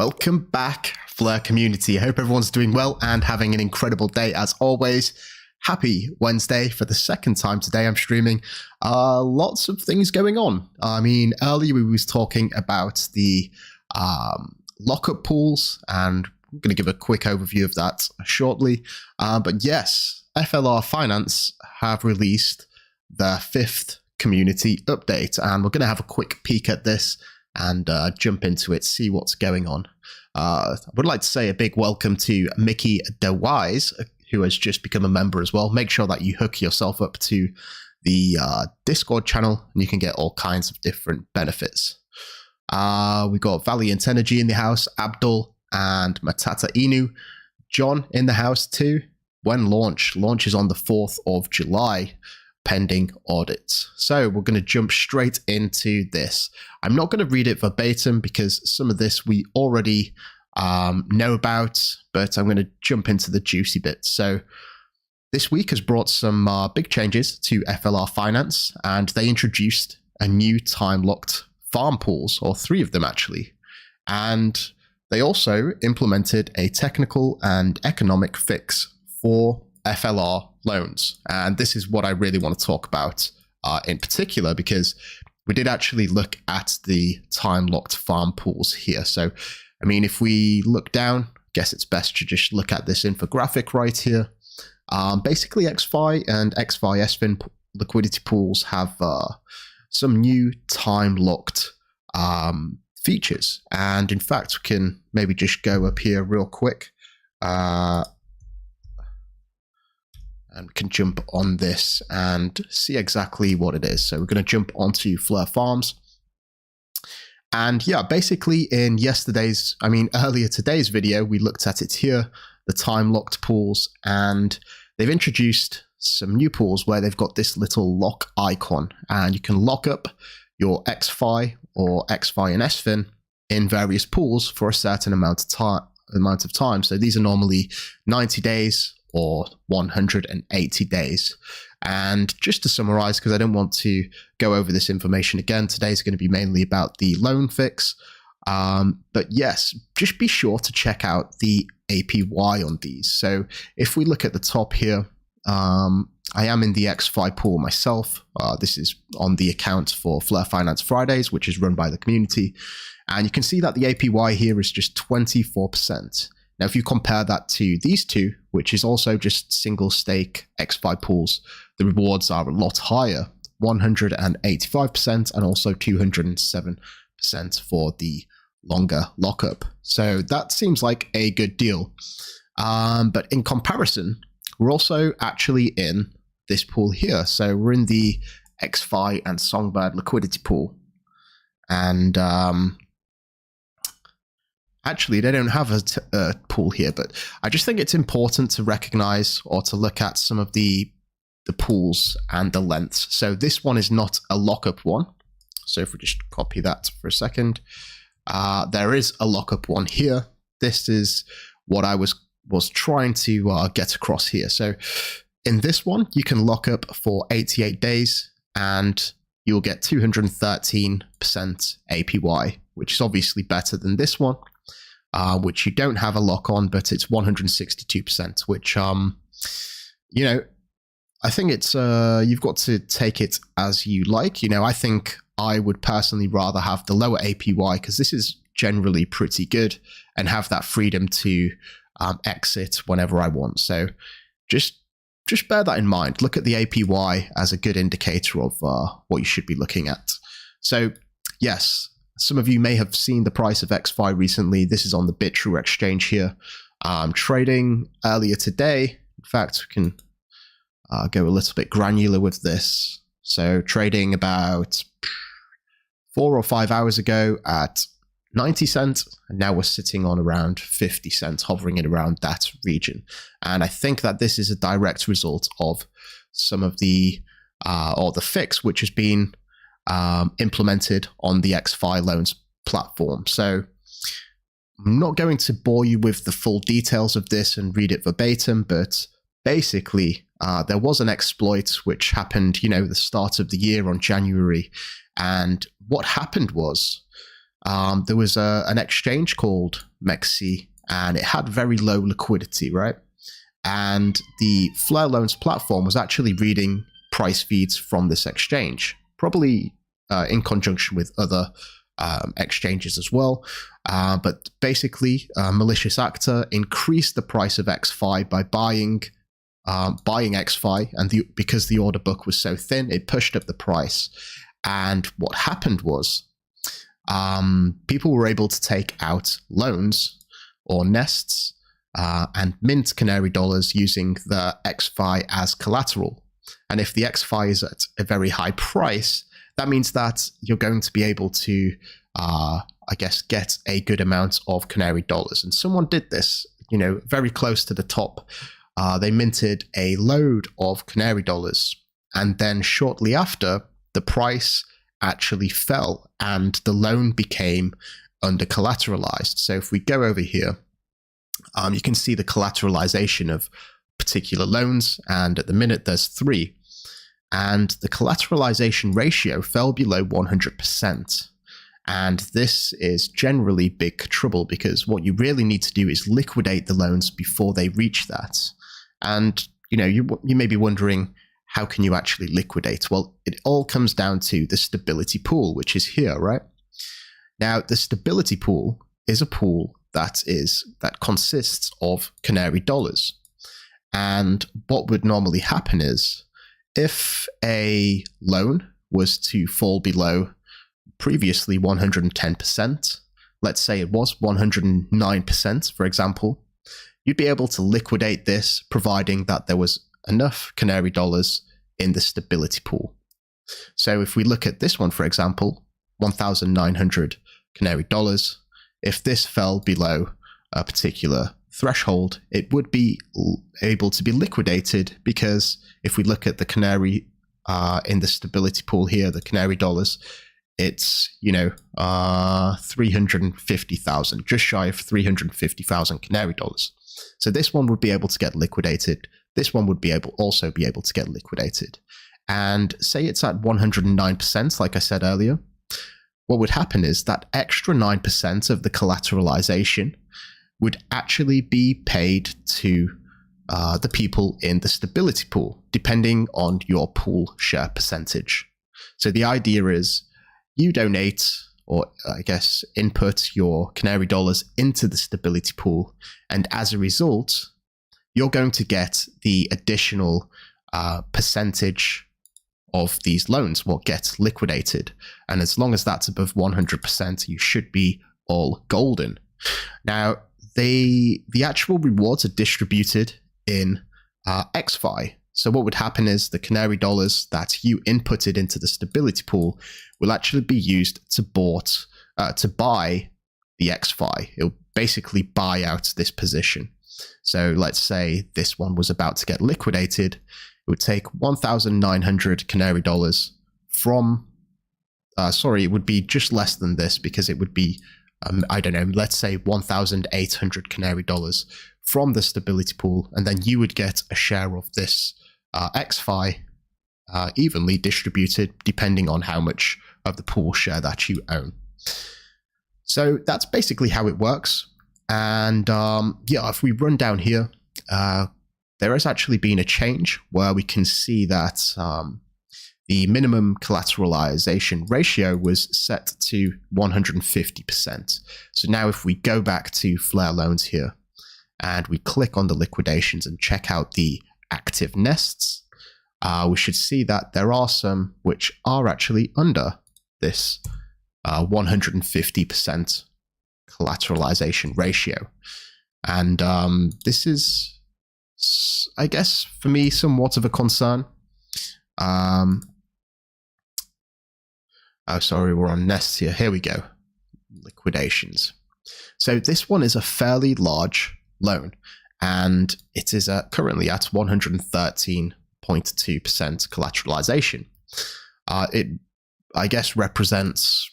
Welcome back, FLR community. I hope everyone's doing well and having an incredible day as always. Happy Wednesday. For the second time today I'm streaming. Lots of things going on. I mean, earlier we was talking about the lockup pools, and I'm going to give a quick overview of that shortly. But yes, FLR Finance have released their 5th community update, and we're going to have a quick peek at this and jump into it, see what's going on. I would like to say a big welcome to Mickey DeWise, who has just become a member as well. Make sure that you hook yourself up to the Discord channel, and you can get all kinds of different benefits. We got Valiant Energy in the house, Abdul and Matata Inu. John in the house too. When launch is on the 4th of July. Pending audits. So we're going to jump straight into this. I'm not going to read it verbatim because some of this we already know about, but I'm going to jump into the juicy bits. So this week has brought some big changes to FLR Finance, and they introduced a new time-locked farm pools, or 3 of them actually. And they also implemented a technical and economic fix for FLR loans. And this is what I really want to talk about in particular, because we did actually look at the time-locked farm pools here. So, I mean, if we look down, I guess it's best to just look at this infographic right here. Basically, XFi and XFi SFIN liquidity pools have some new time-locked features. And in fact, we can maybe just go up here real quick. And we can jump on this and see exactly what it is. So we're going to jump onto FLR Farms. And yeah, basically in earlier today's video, we looked at it here, the time-locked pools, and they've introduced some new pools where they've got this little lock icon, and you can lock up your XFi or XFi and SFIN in various pools for a certain amount of time. So these are normally 90 days or 180 days. And just to summarize, because I don't want to go over this information again, today's going to be mainly about the loan fix. But yes, just be sure to check out the APY on these. So if we look at the top here, I am in the XFi pool myself. This is on the account for FLR Finance Fridays, which is run by the community. And you can see that the APY here is just 24%. Now, if you compare that to these two, which is also just single stake XFi pools, the rewards are a lot higher, 185% and also 207% for the longer lockup. So that seems like a good deal. But in comparison, we're also actually in this pool here. So we're in the XFi and Songbird liquidity pool. And actually, they don't have a pool here, but I just think it's important to recognize or to look at some of the pools and the lengths. So this one is not a lockup one. So if we just copy that for a second, there is a lockup one here. This is what I was trying to get across here. So in this one, you can lock up for 88 days and you'll get 213% APY, which is obviously better than this one. Which you don't have a lock on, but it's 162%, which, you know, I think it's, you've got to take it as you like. You know, I think I would personally rather have the lower APY because this is generally pretty good and have that freedom to exit whenever I want. So just bear that in mind. Look at the APY as a good indicator of what you should be looking at. So yes, some of you may have seen the price of XFi recently. This is on the BitTrue exchange here. Trading earlier today. In fact, we can go a little bit granular with this. So trading about 4 or 5 hours ago at 90 cents. And now we're sitting on around 50 cents, hovering in around that region. And I think that this is a direct result of some of the, or the fix, which has been implemented on the XFi loans platform. So I'm not going to bore you with the full details of this and read it verbatim, but basically there was an exploit which happened, you know, the start of the year on January. And what happened was there was an exchange called Mexi, and it had very low liquidity, right? And the FLR Loans platform was actually reading price feeds from this exchange, probably in conjunction with other exchanges as well. But basically, a malicious actor increased the price of XFi by buying XFi, and because the order book was so thin, it pushed up the price. And what happened was people were able to take out loans or nests and mint Canary dollars using the XFi as collateral. And if the XFi is at a very high price, that means that you're going to be able to, I guess, get a good amount of Canary dollars. And someone did this, very close to the top. They minted a load of Canary dollars. And then shortly after, the price actually fell and the loan became under collateralized. So if we go over here, you can see the collateralization of particular loans. And at the minute, there's 3. And the collateralization ratio fell below 100%. And this is generally big trouble, because what you really need to do is liquidate the loans before they reach that. And, you may be wondering, how can you actually liquidate? Well, it all comes down to the stability pool, which is here, right? Now, the stability pool is a pool that consists of Canary dollars. And what would normally happen is, if a loan was to fall below previously 110%, let's say it was 109%, for example, you'd be able to liquidate this, providing that there was enough Canary dollars in the stability pool. So if we look at this one, for example, 1,900 Canary dollars, if this fell below a particular threshold, it would be able to be liquidated, because if we look at the Canary in the stability pool here, the Canary dollars, it's 350,000, just shy of 350,000 Canary dollars. So this one would be able to get liquidated. This one would also be able to get liquidated. And say it's at 109%, like I said earlier, what would happen is that extra 9% of the collateralization would actually be paid to the people in the stability pool, depending on your pool share percentage. So the idea is you donate, or I guess input your Canary dollars into the stability pool, and as a result, you're going to get the additional percentage of these loans, what gets liquidated. And as long as that's above 100%, you should be all golden. Now, the actual rewards are distributed in XFi. So what would happen is the Canary dollars that you inputted into the stability pool will actually be used to buy the XFi. It'll basically buy out this position. So let's say this one was about to get liquidated. It would take 1,900 Canary dollars from, it would be just less than this, because it would be, I don't know, let's say 1,800 Canary dollars from the stability pool, and then you would get a share of this XFi evenly distributed, depending on how much of the pool share that you own. So that's basically how it works. And if we run down here, there has actually been a change where we can see that the minimum collateralization ratio was set to 150%. So now if we go back to FLR Loans here, and we click on the liquidations and check out the active nests, we should see that there are some which are actually under this 150% collateralization ratio. And this is, I guess, for me, somewhat of a concern. We're on nests here. Here we go. Liquidations. So this one is a fairly large loan, and it is currently at 113.2% collateralization. It, I guess, represents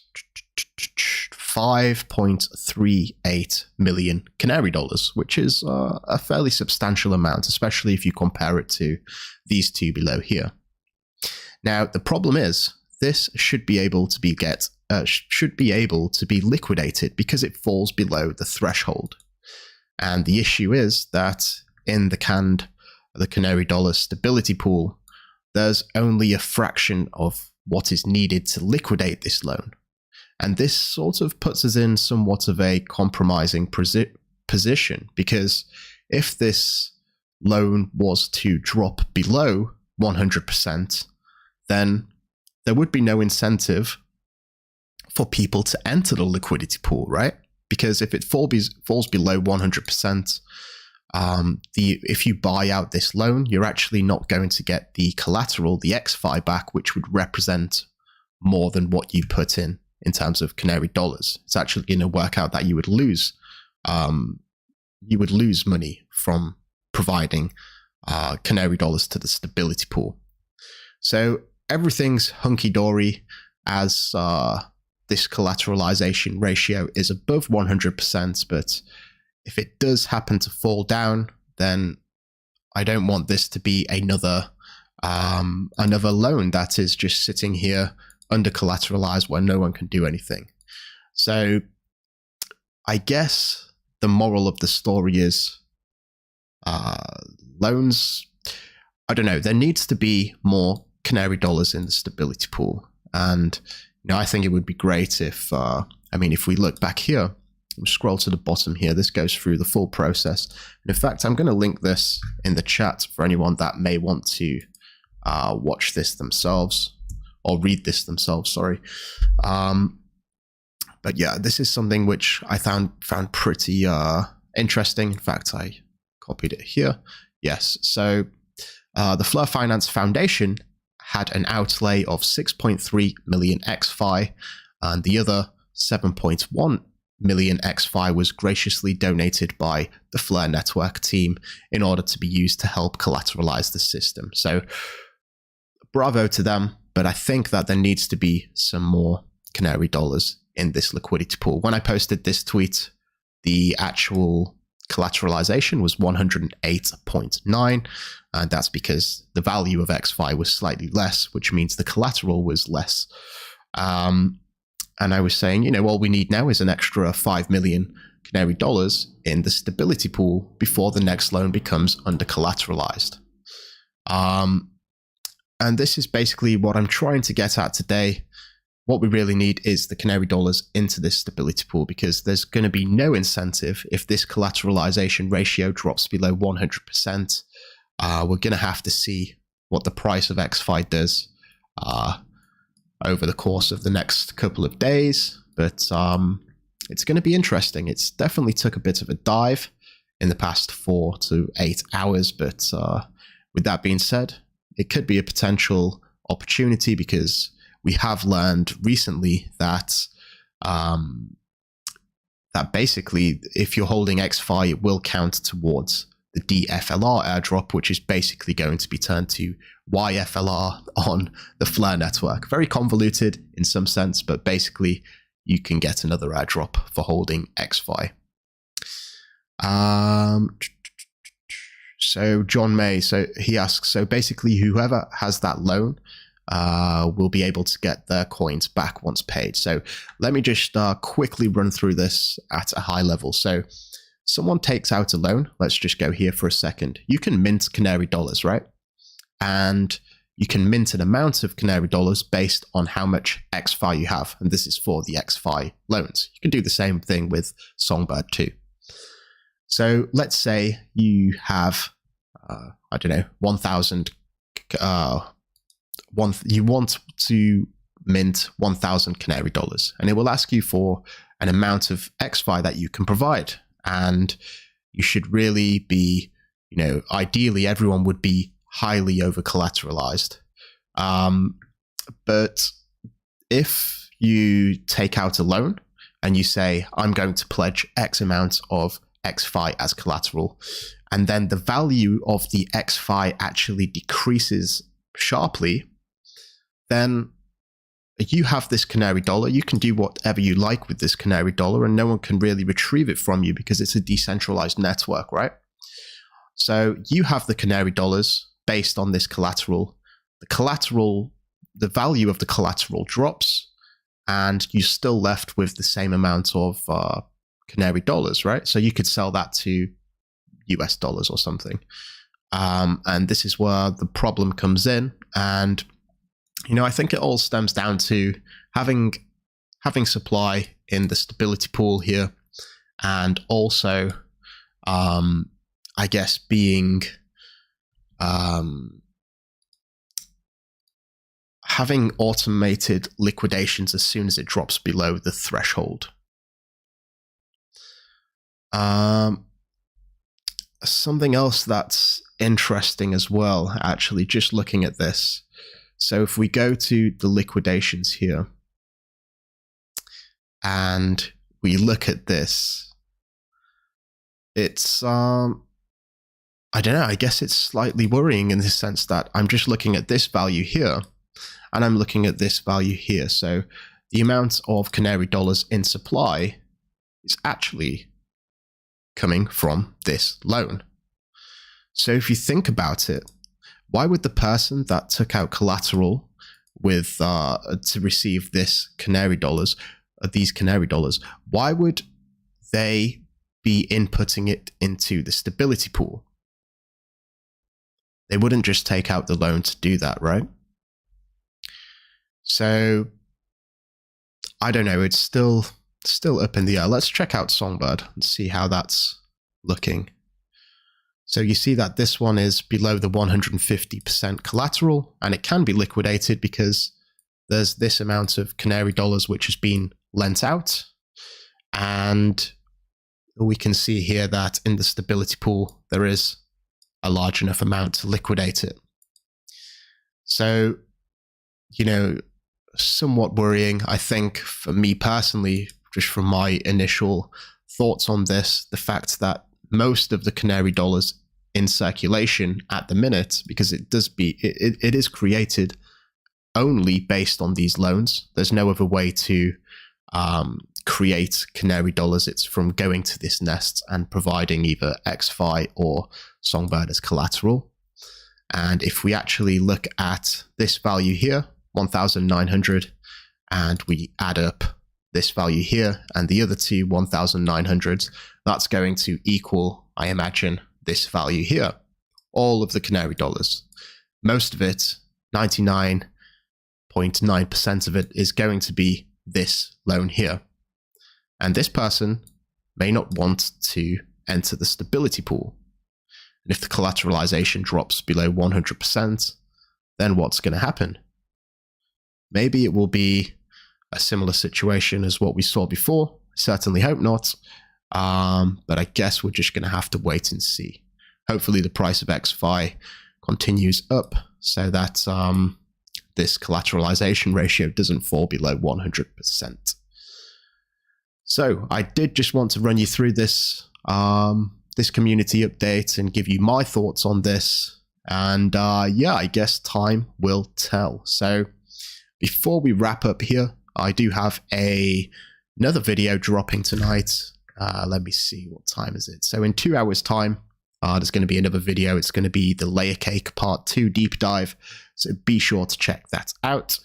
5.38 million Canary dollars, which is a fairly substantial amount, especially if you compare it to these two below here. Now, the problem is this should be able to get should be able to be liquidated because it falls below the threshold. And the issue is that in the Canary Dollar stability pool, there's only a fraction of what is needed to liquidate this loan. And this sort of puts us in somewhat of a compromising position, because if this loan was to drop below 100%, then there would be no incentive for people to enter the liquidity pool, right? Because if it falls below 100%, if you buy out this loan, you're actually not going to get the collateral, the XFi back, which would represent more than what you put in terms of Canary Dollars. It's actually going to work out that you would lose money from providing Canary Dollars to the stability pool. So everything's hunky-dory as this collateralization ratio is above 100%, but if it does happen to fall down, then I don't want this to be another loan that is just sitting here under collateralized where no one can do anything. So I guess the moral of the story is loans, I don't know, there needs to be more Canary Dollars in the stability pool. And I think it would be great if, if we look back here, we'll scroll to the bottom here, this goes through the full process. And in fact, I'm going to link this in the chat for anyone that may want to watch this themselves, or read this themselves, sorry. But yeah, this is something which I found pretty interesting. In fact, I copied it here. Yes, so the FLR Finance Foundation had an outlay of 6.3 million XFi, and the other 7.1 million XFi was graciously donated by the FLR network team in order to be used to help collateralize the system. So bravo to them, but I think that there needs to be some more Canary Dollars in this liquidity pool. When I posted this tweet, the actual collateralization was 108.9, and that's because the value of XFi was slightly less, which means the collateral was less. And I was saying, all we need now is an extra 5 million Canary Dollars in the stability pool before the next loan becomes under collateralized. And this is basically what I'm trying to get at today. What we really need is the Canary Dollars into this stability pool, because there's going to be no incentive if this collateralization ratio drops below 100%. We're going to have to see what the price of XFi does over the course of the next couple of days. But it's going to be interesting. It's definitely took a bit of a dive in the past 4 to 8 hours. But with that being said, it could be a potential opportunity, because we have learned recently that that basically, if you're holding XFi, it will count towards the DFLR airdrop, which is basically going to be turned to YFLR on the FLR network. Very convoluted in some sense, but basically you can get another airdrop for holding XFi. So John May, so he asks, so basically whoever has that loan will be able to get their coins back once paid. So let me just quickly run through this at a high level. So someone takes out a loan. Let's just go here for a second. You can mint Canary Dollars, right? And you can mint an amount of Canary Dollars based on how much XFi you have. And this is for the XFi loans. You can do the same thing with Songbird too. So let's say you have, 1,000, you want to mint 1,000 Canary Dollars, and it will ask you for an amount of XFi that you can provide. And you should really be, ideally everyone would be highly over collateralized. But if you take out a loan and you say, I'm going to pledge X amount of XFi as collateral, and then the value of the XFi actually decreases sharply, then you have this Canary Dollar. You can do whatever you like with this Canary Dollar, and no one can really retrieve it from you because it's a decentralized network, right? So you have the Canary Dollars based on this collateral. The value of the collateral drops, and you're still left with the same amount of Canary dollars, right? So you could sell that to US dollars or something. And this is where the problem comes in. And, I think it all stems down to having supply in the stability pool here, and also, I guess, being having automated liquidations as soon as it drops below the threshold. Something else that's interesting as well, actually, just looking at this. So if we go to the liquidations here and we look at this, it's, I don't know, I guess it's slightly worrying in the sense that I'm just looking at this value here and I'm looking at this value here. So the amount of Canary dollars in supply is actually coming from this loan. So if you think about it, why would the person that took out collateral with to receive this Canary dollars, these Canary dollars, why would they be inputting it into the stability pool? They wouldn't just take out the loan to do that, right? So I don't know, it's still up in the air. Let's check out Songbird and see how that's looking. So you see that this one is below the 150% collateral, and it can be liquidated because there's this amount of Canary dollars which has been lent out. And we can see here that in the stability pool, there is a large enough amount to liquidate it. So, somewhat worrying, I think, for me personally, just from my initial thoughts on this, the fact that most of the Canary dollars in circulation at the minute, because it is created only based on these loans. There's no other way to create Canary dollars. It's from going to this nest and providing either XFi or Songbird as collateral. And if we actually look at this value here, 1,900, and we add up this value here and the other two 1,900s, that's going to equal, I imagine, this value here, all of the Canary dollars. Most of it, 99.9% of it, is going to be this loan here. And this person may not want to enter the stability pool. And if the collateralization drops below 100%, then what's going to happen? Maybe it will be a similar situation as what we saw before. Certainly hope not. But I guess we're just going to have to wait and see. Hopefully the price of XFi continues up so that this collateralization ratio doesn't fall below 100%. So I did just want to run you through this this community update and give you my thoughts on this. And yeah, I guess time will tell. So before we wrap up here, I do have another video dropping tonight. Let me see, what time is it? So in 2 hours time, there's going to be another video. It's going to be the Layer Cake Part 2 deep dive. So be sure to check that out.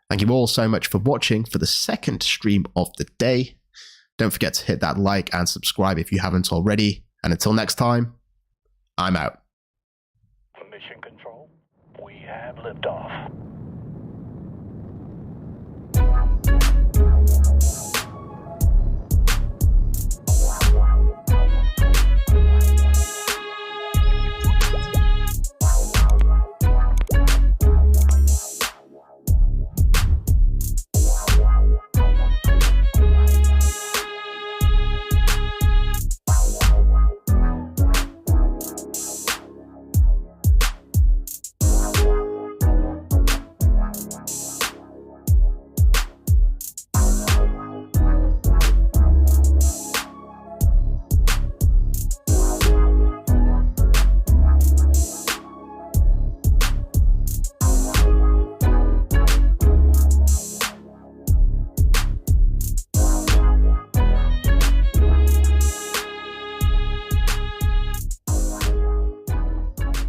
Thank you all so much for watching for the second stream of the day. Don't forget to hit that like and subscribe if you haven't already. And until next time, I'm out. Mission Control, we have liftoff.